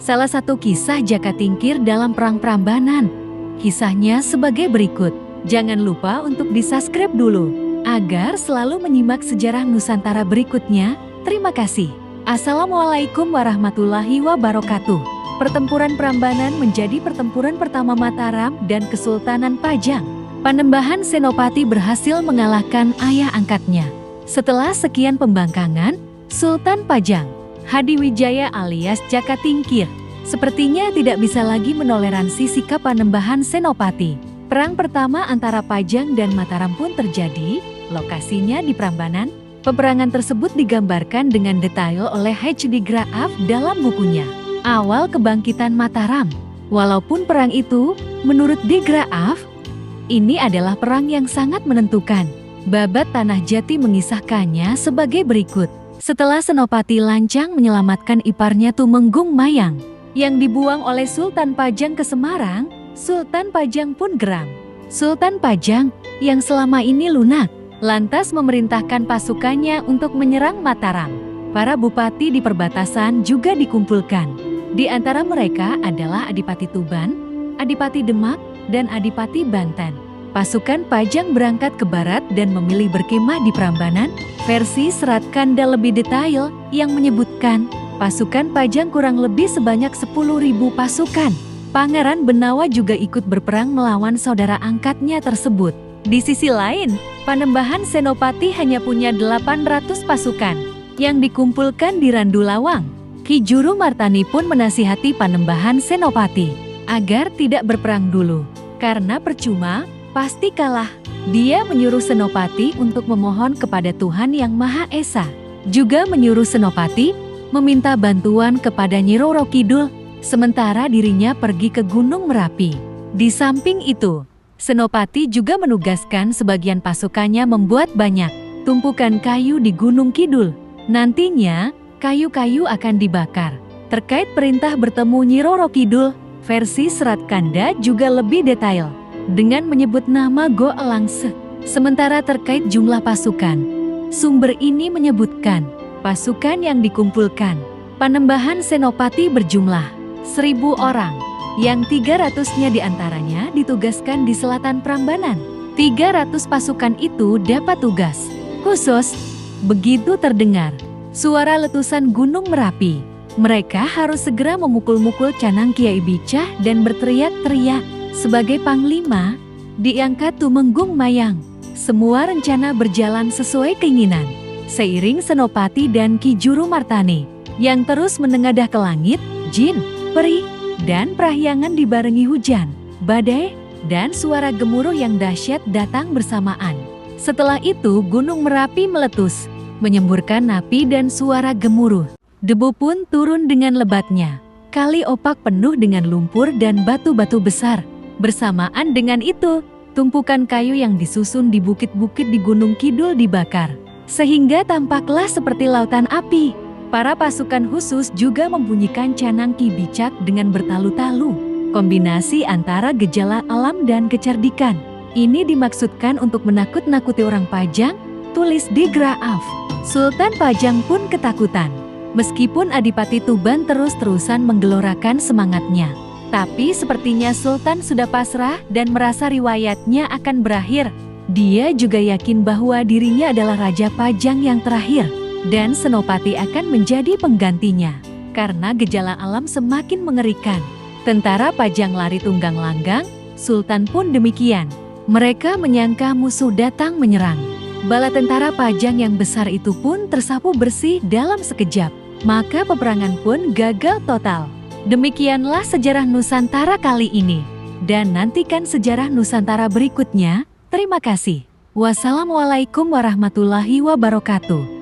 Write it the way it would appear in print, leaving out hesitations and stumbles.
Salah satu kisah Jaka Tingkir dalam Perang Prambanan. Kisahnya sebagai berikut. Jangan lupa untuk di-subscribe dulu, agar selalu menyimak sejarah Nusantara berikutnya. Terima kasih. Assalamualaikum warahmatullahi wabarakatuh. Pertempuran Prambanan menjadi pertempuran pertama Mataram dan Kesultanan Pajang. Panembahan Senopati berhasil mengalahkan ayah angkatnya. Setelah sekian pembangkangan, Sultan Pajang, Hadiwijaya alias Jaka Tingkir, sepertinya tidak bisa lagi menoleransi sikap Panembahan Senopati. Perang pertama antara Pajang dan Mataram pun terjadi, lokasinya di Prambanan. Peperangan tersebut digambarkan dengan detail oleh H. D. Graaf dalam bukunya Awal Kebangkitan Mataram. Walaupun perang itu, menurut D. Graaf, ini adalah perang yang sangat menentukan. Babat Tanah Jati mengisahkannya sebagai berikut. Setelah Senopati Lancang menyelamatkan iparnya Tumenggung Mayang yang dibuang oleh Sultan Pajang ke Semarang, Sultan Pajang pun geram. Sultan Pajang yang selama ini lunak, lantas memerintahkan pasukannya untuk menyerang Mataram. Para bupati di perbatasan juga dikumpulkan. Di antara mereka adalah Adipati Tuban, Adipati Demak, dan Adipati Banten. Pasukan Pajang berangkat ke barat dan memilih berkemah di Prambanan. Versi Serat Kanda lebih detail yang menyebutkan pasukan Pajang kurang lebih sebanyak 10.000 pasukan. Pangeran Benawa juga ikut berperang melawan saudara angkatnya tersebut. Di sisi lain, Panembahan Senopati hanya punya 800 pasukan yang dikumpulkan di Randu Lawang. Ki Juru Martani pun menasihati Panembahan Senopati agar tidak berperang dulu, karena percuma, pasti kalah. Dia menyuruh Senopati untuk memohon kepada Tuhan Yang Maha Esa. Juga menyuruh Senopati meminta bantuan kepada Nyi Roro Kidul, sementara dirinya pergi ke Gunung Merapi. Di samping itu, Senopati juga menugaskan sebagian pasukannya membuat banyak tumpukan kayu di Gunung Kidul. Nantinya, kayu-kayu akan dibakar. Terkait perintah bertemu Nyi Roro Kidul, versi Serat Kanda juga lebih detail dengan menyebut nama Go Elangse. Sementara terkait jumlah pasukan, sumber ini menyebutkan pasukan yang dikumpulkan Panembahan Senopati berjumlah 1.000 orang, yang 300-nya diantaranya ditugaskan di selatan Prambanan. 300 pasukan itu dapat tugas khusus. Begitu terdengar suara letusan Gunung Merapi, mereka harus segera memukul-mukul canang Kiai Bicah dan berteriak-teriak. Sebagai panglima, diangkat Tumenggung Mayang. Semua rencana berjalan sesuai keinginan. Seiring Senopati dan Ki Juru Martani yang terus menengadah ke langit, jin, peri, dan Prahyangan dibarengi hujan, badai, dan suara gemuruh yang dahsyat datang bersamaan. Setelah itu Gunung Merapi meletus, menyemburkan api dan suara gemuruh. Debu pun turun dengan lebatnya. Kali Opak penuh dengan lumpur dan batu-batu besar. Bersamaan dengan itu, tumpukan kayu yang disusun di bukit-bukit di Gunung Kidul dibakar, sehingga tampaklah seperti lautan api. Para pasukan khusus juga membunyikan canang Ki Bicak dengan bertalu-talu. Kombinasi antara gejala alam dan kecerdikan. Ini dimaksudkan untuk menakut-nakuti orang Pajang, tulis di Graaf. Sultan Pajang pun ketakutan. Meskipun Adipati Tuban terus-terusan menggelorakan semangatnya, tapi sepertinya Sultan sudah pasrah dan merasa riwayatnya akan berakhir. Dia juga yakin bahwa dirinya adalah Raja Pajang yang terakhir, dan Senopati akan menjadi penggantinya. Karena gejala alam semakin mengerikan, tentara Pajang lari tunggang langgang, Sultan pun demikian. Mereka menyangka musuh datang menyerang. Bala tentara Pajang yang besar itu pun tersapu bersih dalam sekejap. Maka peperangan pun gagal total. Demikianlah sejarah Nusantara kali ini. Dan nantikan sejarah Nusantara berikutnya. Terima kasih. Wassalamualaikum warahmatullahi wabarakatuh.